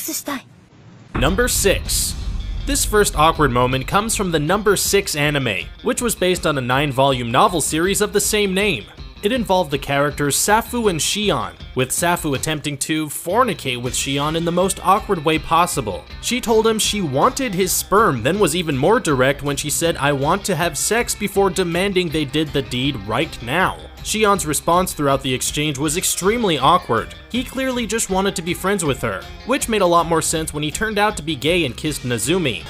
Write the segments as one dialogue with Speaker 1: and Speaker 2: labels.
Speaker 1: クスしたい。
Speaker 2: Number 6. This first awkward moment comes from the Number 6 anime, which was based on a 9-volume novel series of the same name. It involved the characters Safu and Shion, with Safu attempting to fornicate with Shion in the most awkward way possible. She told him she wanted his sperm, then was even more direct when she said, "I want to have sex," before demanding they did the deed right now. Shion's response throughout the exchange was extremely awkward. He clearly just wanted to be friends with her, which made a lot more sense when he turned out to be gay and kissed Nazumi.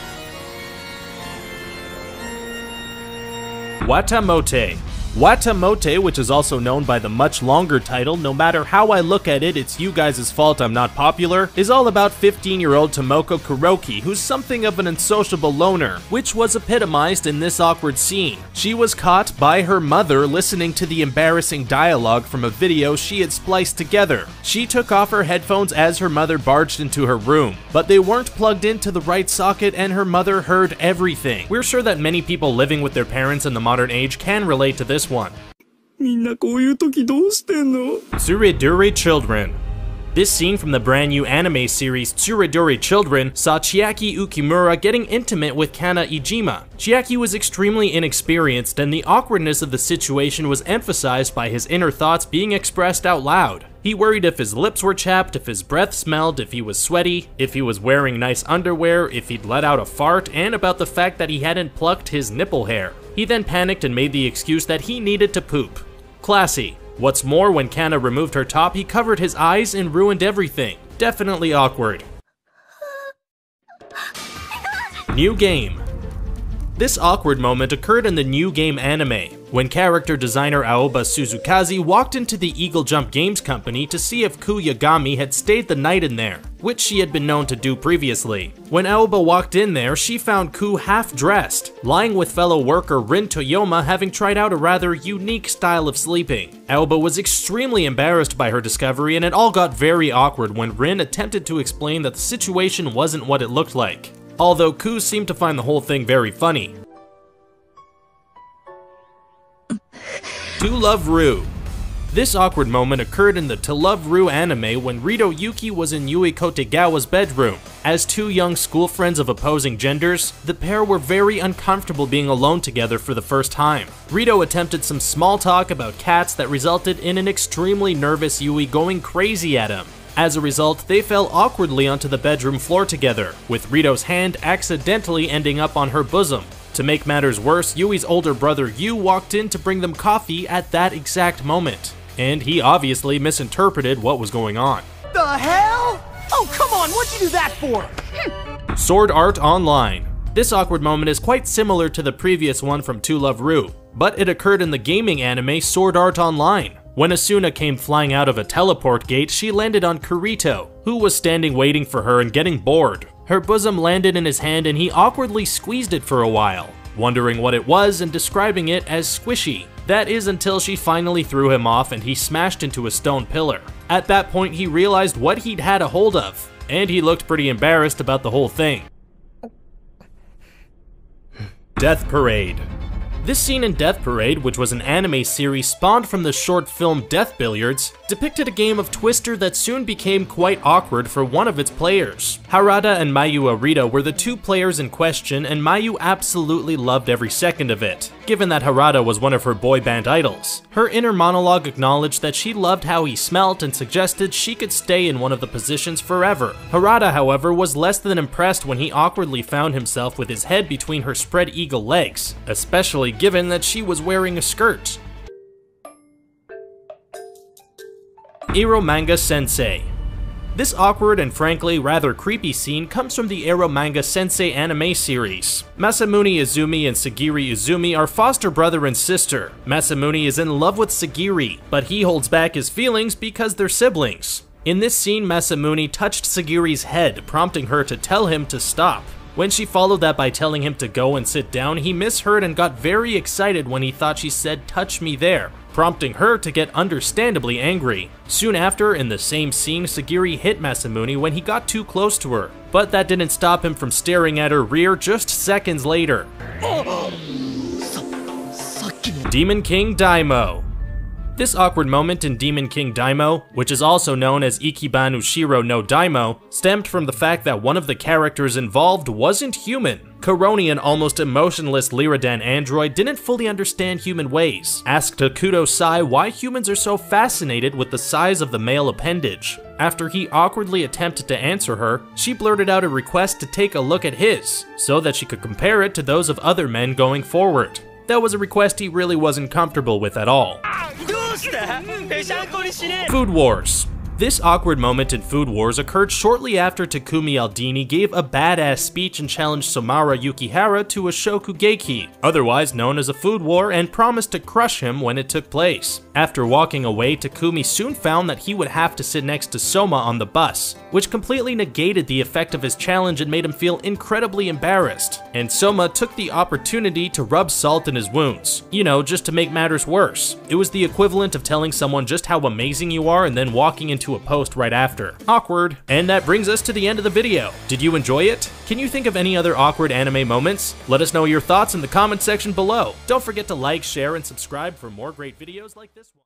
Speaker 2: Watamote. Watamote, which is also known by the much longer title, "No matter how I look at it, it's you guys' fault I'm not popular," is all about 15-year-old Tomoko Kuroki, who's something of an unsociable loner, which was epitomized in this awkward scene. She was caught by her mother listening to the embarrassing dialogue from a video she had spliced together. She took off her headphones as her mother barged into her room, but they weren't plugged into the right socket and her mother heard everything. We're sure that many people living with their parents in the modern age can relate to this one.
Speaker 3: みんなこういう時どうしてんの?
Speaker 2: Tsuredure Children. This scene from the brand new anime series Tsuredure Children saw Chiaki Ukimura getting intimate with Kana Ijima. Chiaki was extremely inexperienced, and the awkwardness of the situation was emphasized by his inner thoughts being expressed out loud. He worried if his lips were chapped, if his breath smelled, if he was sweaty, if he was wearing nice underwear, if he'd let out a fart, and about the fact that he hadn't plucked his nipple hair. He then panicked and made the excuse that he needed to poop. Classy. What's more, when Kana removed her top, he covered his eyes and ruined everything. Definitely awkward. New game. This awkward moment occurred in the New Game anime, when character designer Aoba Suzukaze walked into the Eagle Jump Games company to see if Ku Yagami had stayed the night in there, which she had been known to do previously. When Aoba walked in there, she found Ku half-dressed, lying with fellow worker Rin Toyoma, having tried out a rather unique style of sleeping. Aoba was extremely embarrassed by her discovery, and it all got very awkward when Rin attempted to explain that the situation wasn't what it looked like. Although Ku seemed to find the whole thing very funny. To Love Ru. This awkward moment occurred in the To Love Ru anime when Rito Yuki was in Yui Kotegawa's bedroom. As two young school friends of opposing genders, the pair were very uncomfortable being alone together for the first time. Rito attempted some small talk about cats that resulted in an extremely nervous Yui going crazy at him. As a result, they fell awkwardly onto the bedroom floor together, with Rito's hand accidentally ending up on her bosom. To make matters worse, Yui's older brother Yu walked in to bring them coffee at that exact moment, and he obviously misinterpreted what was going on.
Speaker 4: The hell? Oh, come on, what'd you do that for?
Speaker 2: Sword Art Online. This awkward moment is quite similar to the previous one from To Love Ru, but it occurred in the gaming anime Sword Art Online. When Asuna came flying out of a teleport gate, she landed on Kurito, who was standing waiting for her and getting bored. Her bosom landed in his hand and he awkwardly squeezed it for a while, wondering what it was and describing it as squishy. That is until she finally threw him off and he smashed into a stone pillar. At that point, he realized what he'd had a hold of, and he looked pretty embarrassed about the whole thing. Death Parade. This scene in Death Parade, which was an anime series spawned from the short film Death Billiards, depicted a game of Twister that soon became quite awkward for one of its players. Harada and Mayu Arita were the two players in question, and Mayu absolutely loved every second of it, given that Harada was one of her boy band idols. Her inner monologue acknowledged that she loved how he smelt and suggested she could stay in one of the positions forever. Harada, however, was less than impressed when he awkwardly found himself with his head between her spread eagle legs, especially given that she was wearing a skirt. Eromanga Sensei. This awkward and frankly rather creepy scene comes from the Eromanga Sensei anime series. Masamune Izumi and Sagiri Izumi are foster brother and sister. Masamune is in love with Sagiri, but he holds back his feelings because they're siblings. In this scene, Masamune touched Sagiri's head, prompting her to tell him to stop. When she followed that by telling him to go and sit down, he misheard and got very excited when he thought she said, "Touch me there," prompting her to get understandably angry. Soon after, in the same scene, Sagiri hit Masamune when he got too close to her, but that didn't stop him from staring at her rear just seconds later. Demon King Daimo. This awkward moment in Demon King Daimo, which is also known as Ikiban Ushiro no Daimo, stemmed from the fact that one of the characters involved wasn't human. Koroni, an almost emotionless Lyridan android, didn't fully understand human ways, asked Akuto Sai why humans are so fascinated with the size of the male appendage. After he awkwardly attempted to answer her, she blurted out a request to take a look at his, so that she could compare it to those of other men going forward. That was a request he really wasn't comfortable with at all. Food Wars. This awkward moment in Food Wars occurred shortly after Takumi Aldini gave a badass speech and challenged Somara Yukihara to a Shokugeki, otherwise known as a food war, and promised to crush him when it took place. After walking away, Takumi soon found that he would have to sit next to Soma on the bus, which completely negated the effect of his challenge and made him feel incredibly embarrassed. And Soma took the opportunity to rub salt in his wounds, you know, just to make matters worse. It was the equivalent of telling someone just how amazing you are and then walking into a post right after. Awkward. And that brings us to the end of the video. Did you enjoy it? Can you think of any other awkward anime moments? Let us know your thoughts in the comment section below. Don't forget to like, share, and subscribe for more great videos like this one.